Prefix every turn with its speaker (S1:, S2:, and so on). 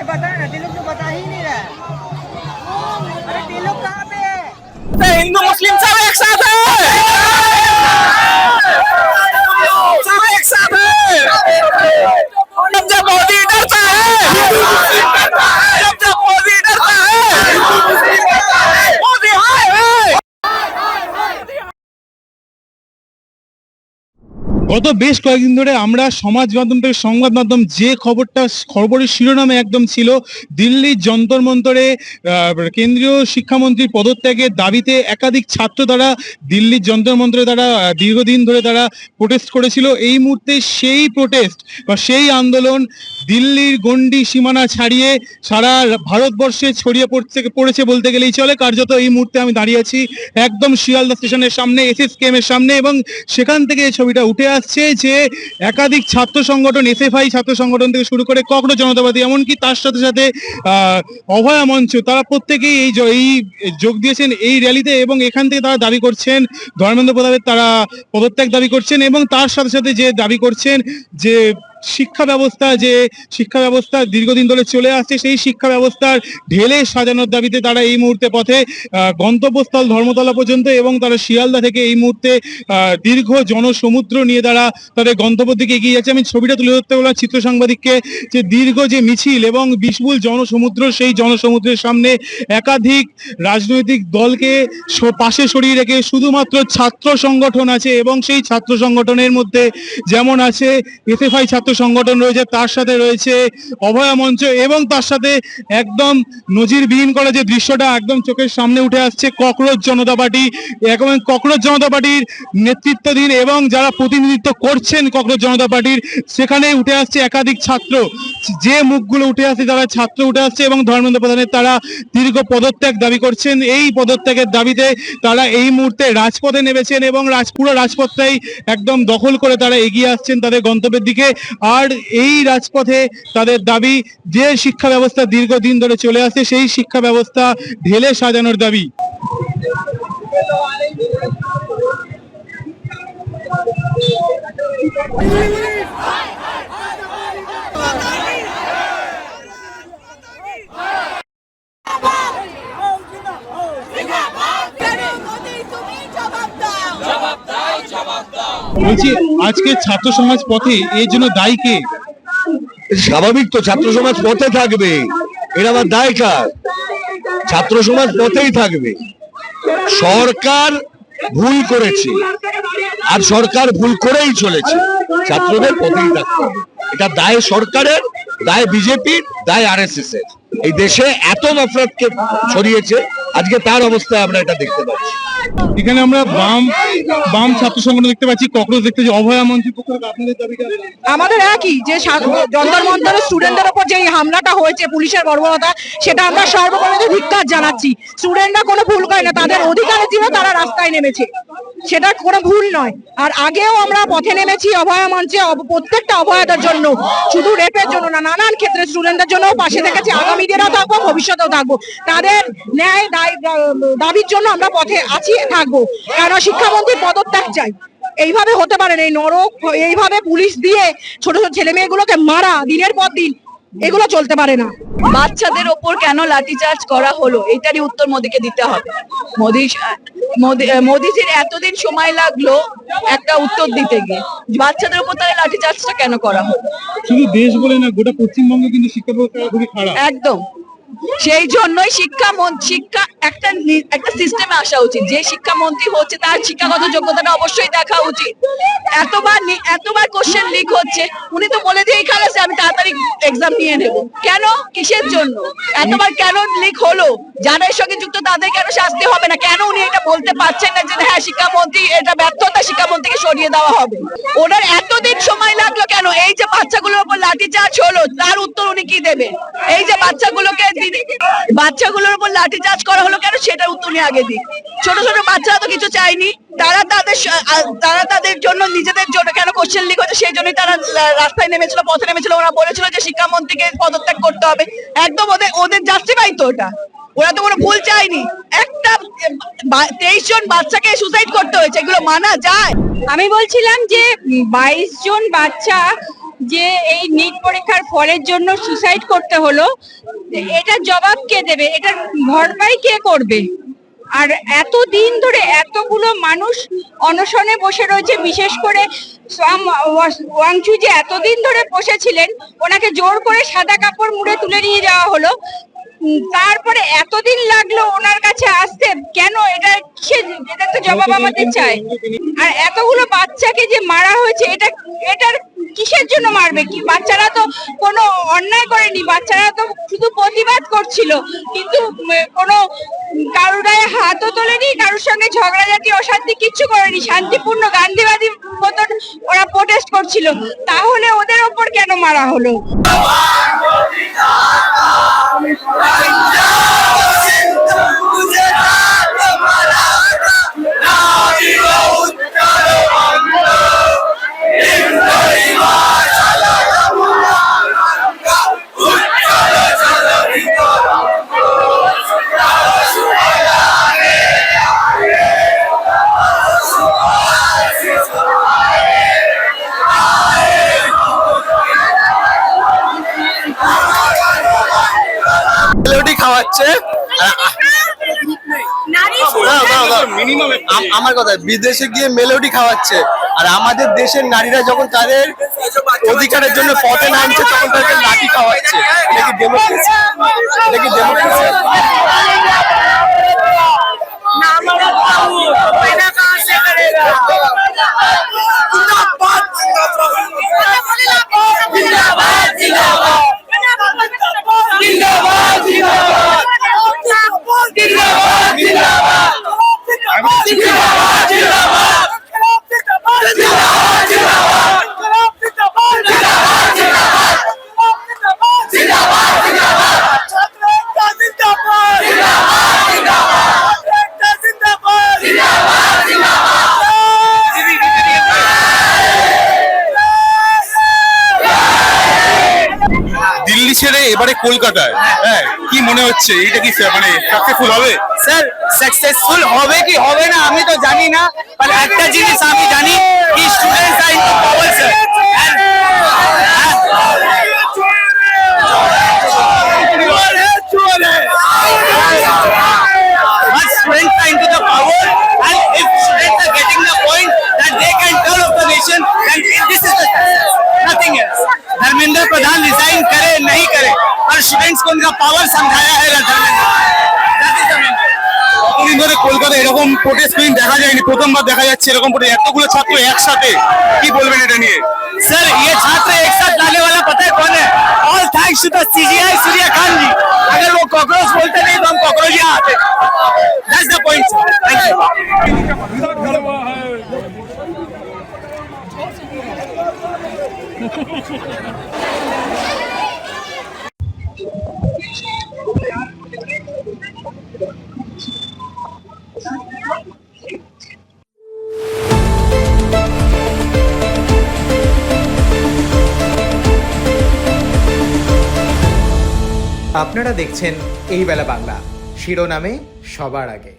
S1: से बताया ना, तिलक तो बता ही नहीं रहा है। अरे तिलक कहाँ पे है?
S2: हिंदू मुस्लिम सब एक साथ है, सब एक साथ है। जब मोदी डरता है, जब मोदी डरता है, मोदी हाय हाय।
S3: গত বেশ কয়েকদিন ধরে আমরা সমাজ মাধ্যম থেকে সংবাদ মাধ্যম যে খবরের শিরোনামে একদম ছিল দিল্লির যন্তর মন্তরে কেন্দ্রীয় শিক্ষামন্ত্রীর পদত্যাগের দাবিতে একাধিক ছাত্র দ্বারা দিল্লির যন্তর মন্তরে তারা দীর্ঘদিন ধরে তারা প্রোটেস্ট করেছিল। এই মুহূর্তে সেই প্রোটেস্ট বা সেই আন্দোলন দিল্লির গণ্ডি সীমানা ছাড়িয়ে সারা ভারতবর্ষে ছড়িয়ে পড়েছে বলতে গেলেই চলে। কার্যত এই মুহূর্তে আমি দাঁড়িয়ে আছি একদম শিয়ালদা স্টেশনের সামনে, SSKM এর সামনে, এবং সেখান থেকে এই ছবিটা উঠে আসছে যে একাধিক ছাত্র সংগঠন, SFI ছাত্র সংগঠন থেকে শুরু করে ককরোচ জনতাবাদী, এমনকি তার সাথে সাথে অভয়া মঞ্চ, তারা প্রত্যেকেই এই যোগ দিয়েছেন এই র্যালিতে, এবং এখান থেকে তারা দাবি করছেন ধর্মেন্দ্র প্রধানের তারা পদত্যাগ দাবি করছেন, এবং তার সাথে সাথে যে দাবি করছেন যে শিক্ষা ব্যবস্থা দীর্ঘদিন ধরে চলে আসছে, সেই শিক্ষা ব্যবস্থার ঢেলে সাজানোর দাবিতে তারা এই মুহূর্তে পথে গন্তব্যস্থল ধর্মতলা পর্যন্ত, এবং তারা শিয়ালদা থেকে এই মুহূর্তে দীর্ঘ জনসমুদ্র নিয়ে তারা তাদের গন্তব্যের দিকে এগিয়ে যাচ্ছে। আমি ছবিটা তুলে ধরতে বললাম চিত্র সাংবাদিককে, যে দীর্ঘ যে মিছিল এবং বিপুল জনসমুদ্র, সেই জনসমুদ্রের সামনে একাধিক রাজনৈতিক দলকে পাশে সরিয়ে রেখে শুধুমাত্র ছাত্র সংগঠন আছে, এবং সেই ছাত্র সংগঠনের মধ্যে যেমন আছে SFI ছাত্র সংগঠন রয়েছে, তার সাথে রয়েছে অভয়া মঞ্চ, এবং তার সাথে একদম নজিরবিহীন করা যে দৃশ্যটা একদম চোখের সামনে উঠে আসছে ককরোচ জনতা পার্টি, এবং ককরোচ জনতা পার্টির নেতৃত্বাধীন এবং যারা প্রতিনিধিত্ব করছেন ককরোচ জনতা পার্টির, সেখানে উঠে আসছে একাধিক ছাত্র, যে মুখগুলো উঠে আসছে যারা ছাত্র উঠে আসছে, এবং ধর্মেন্দ্র প্রধানের তারা দীর্ঘ পদত্যাগ দাবি করছেন। এই পদত্যাগের দাবিতে তারা এই মুহূর্তে রাজপথে নেমেছেন, এবং পুরো রাজপথটাই একদম দখল করে তারা এগিয়ে আসছেন তাদের গন্তব্যের দিকে। আর এই রাজপথে তাদের দাবি যে শিক্ষা ব্যবস্থা দীর্ঘদিন ধরে চলে আসছে, সেই শিক্ষা ব্যবস্থা ঢেলে সাজানোর দাবি। বলছি, আজকে ছাত্র সমাজ পথে, এর জন্য দায়ী কে?
S4: স্বাভাবিক তো, ছাত্র সমাজ পথে থাকবে, এর আবার দায় কার? ছাত্র সমাজ পথেই থাকবে। সরকার ভুল করেছে, আর সরকার ভুল করেই চলেছে, ছাত্রদের পথেই থাকতে হবে। এটা দায় সরকারের, দায় বিজেপির, দায় RSS এর। এই দেশে এত নফরতকে ছড়িয়েছে, আজকে তার অবস্থায় আমরা এটা দেখতে পাচ্ছি।
S3: এখানে আমরা বাম ছাত্র সংগঠন দেখতে পাচ্ছি, ককরোচ দেখতে পাচ্ছি, অভয়া মঞ্চের পক্ষ থেকে আপনাদের দাবিটা?
S5: আমাদের একই, যে যন্তর মন্তরের স্টুডেন্টদের উপর যে হামলাটা হয়েছে, পুলিশের বর্বরতা, সেটা আমরা সর্বপ্রথমে ধিক্কার জানাচ্ছি। স্টুডেন্টরা কোনো ভুল করে না, তাদের অধিকারের জন্য তারা রাস্তায় নেমেছে, সেটা কোনো ভুল নয়। আর আগেও আমরা পথে নেমেছি অভয়া মঞ্চে, প্রত্যেকটা অভয়াদের জন্য, শুধু রেপের জন্য না, নানান ক্ষেত্রে স্টুডেন্টদের জন্য পাশে থেকেছি, আগামী দিনেও থাকবো, ভবিষ্যতেও থাকবো। তাদের ন্যায় দাবির জন্য আমরা পথে আছি, থাকবো। কেন শিক্ষামন্ত্রীর পদত্যাগ চাই। এইভাবে হতে পারে না, এই নরক, এইভাবে পুলিশ দিয়ে ছোট ছোট ছেলে মেয়েগুলোকে মারা দিনের পর দিন, এগুলো চলতে পারে না।
S6: বাচ্চাদের ওপর কেন লাঠিচার্জ করা হলো, এটারই উত্তর মোদিকে দিতে হবে। মোদিজির এতদিন সময় লাগলো একটা উত্তর দিতে গিয়ে, বাচ্চাদের উপর তাহলে লাঠিচার্জটা কেন করা হলো?
S3: শুধু দেশ বলে না, গোটা পশ্চিমবঙ্গে কিন্তু শিক্ষা ব্যবস্থা খুবই খারাপ।
S6: একদম, সেই জন্যই শিক্ষা একটা সিস্টেমে আসা উচিত। যে শিক্ষামন্ত্রী হচ্ছে তার শিক্ষাগত যোগ্যতাটা অবশ্যই দেখা উচিত। এতবার কোশ্চেন লিক হচ্ছে, উনি তো বলে দিয়ে খালাসে আমি তাড়াতাড়ি এক্সাম নিয়ে নেব। কেন, কিসের জন্য এতবার কেন লিক হলো? যারা এর সঙ্গে যুক্ত তাদের কেন শাস্তি হবে না? কেন উনি এটা বলতে পারছেন না যে হ্যাঁ শিক্ষামন্ত্রী, এটা ব্যর্থতা, শিক্ষামন্ত্রীকে সরিয়ে দেওয়া হবে? ওনার এতদিন সময় লাগলো কেন? এই যে বাচ্চাগুলোর উপর লাঠিচার্জ হলো, তার উত্তর উনি কি দেবে? এই যে বাচ্চাগুলোর উপর লাঠিচার্জ করা হলো কেন, সেটার উত্তর নিয়ে আগে দিই। ছোট ছোট বাচ্চারা তো কিছু চায়নি, তারা তাদের জন্য, নিজেদের জন্য কেন কোশ্চেন লিক হচ্ছে, সেই জন্যই তারা রাস্তায় নেমেছিল, পথে নেমেছিল। ওরা বলেছিল যে শিক্ষামন্ত্রীকে পদত্যাগ করতে হবে। একদম ওদের জাস্টিফাই তো ওটা, ওরা তো কোনো ভুল চায়নি। একটা 23 জন বাচ্চাকে সুসাইড করতে হয়েছে, এগুলো মানা যায়?
S5: আমি বলছিলাম যে 22 জন বাচ্চা যে এই নিট পরীক্ষার ফলের জন্য সুসাইড করতে হলো, এটার জবাব কে দেবে, এটার ভরপাই কে করবে? আর এতদিন ধরে এতগুলো মানুষ অনশনে বসে রয়েছে, বিশেষ করে ওয়াংচু যে এতদিন ধরে বসেছিলেন, ওনাকে জোর করে সাদা কাপড় মুড়ে তুলে নিয়ে যাওয়া হলো। তারপরে এতদিন লাগলো ওনার কাছে আসতে, কেন? এটা তো জবাব আমাদের চাই। আর এতগুলো বাচ্চাকে যে মারা হয়েছে, এটার কিসের জন্য মারবে? কি বাচ্চারা তো কোনো অন্যায় করেনি, বাচ্চারা তো শুধু প্রতিবাদ করছিল, কিন্তু কোনো কারোর গায়ে হাতও তোলেনি, কারোর সঙ্গে ঝগড়াঝাটি অশান্তি কিচ্ছু করেনি, শান্তিপূর্ণ গান্ধীবাদী মতন ওরা প্রোটেস্ট করছিল। তাহলে ওদের ওপর কেন মারা হলো?
S2: মেলোডি খাওয়াচ্ছে। আমার কথা, বিদেশে গিয়ে মেলোডি খাওয়াচ্ছে, আর আমাদের দেশের নারীরা যখন তাদের অধিকারের জন্য পথে নামছে তখন তাদের লাঠি খাওয়াচ্ছে। এটা কি ডেমোক্রেসি? এটা কি ডেমোক্রেসি?
S3: দিল্লি ছেড়ে এবারে কলকাতায়, হ্যাঁ, কি মনে হচ্ছে? এটা কি মানে সাকসেসফুল হবে?
S2: স্যার সাকসেসফুল হবে কি হবে না আমি তো জানি না, বাট একটা জিনিস আমি জানি কি স্টুডেন্টস আর into power sir. Students are into the power, and if students are getting the point that they can turn off the nation, then this is the success, nothing else. Dharmendra Pradhan resign करे नहीं करे, और students को उनका power समझाया है धर्मेंद्र।
S3: কতদিন ধরে কলকাতায় এরকম প্রোটেস্ট মিছিল দেখা যায়নি, প্রথমবার দেখা যাচ্ছে এরকম প্রোটেস্ট, এতগুলো ছাত্র একসাথে, কি বলবেন এটা নিয়ে?
S2: सर ये छात्र एक साथ लाने वाला पता है कौन है? All thanks to the CGI Suryakant ji. अगर वो कॉकरोच बोलते नहीं तो हम कॉकरोच यहाँ आते। That's the point. Thank you.
S7: আপনারা দেখছেন এই বেলা বাংলা, শিরোনামে সবার আগে।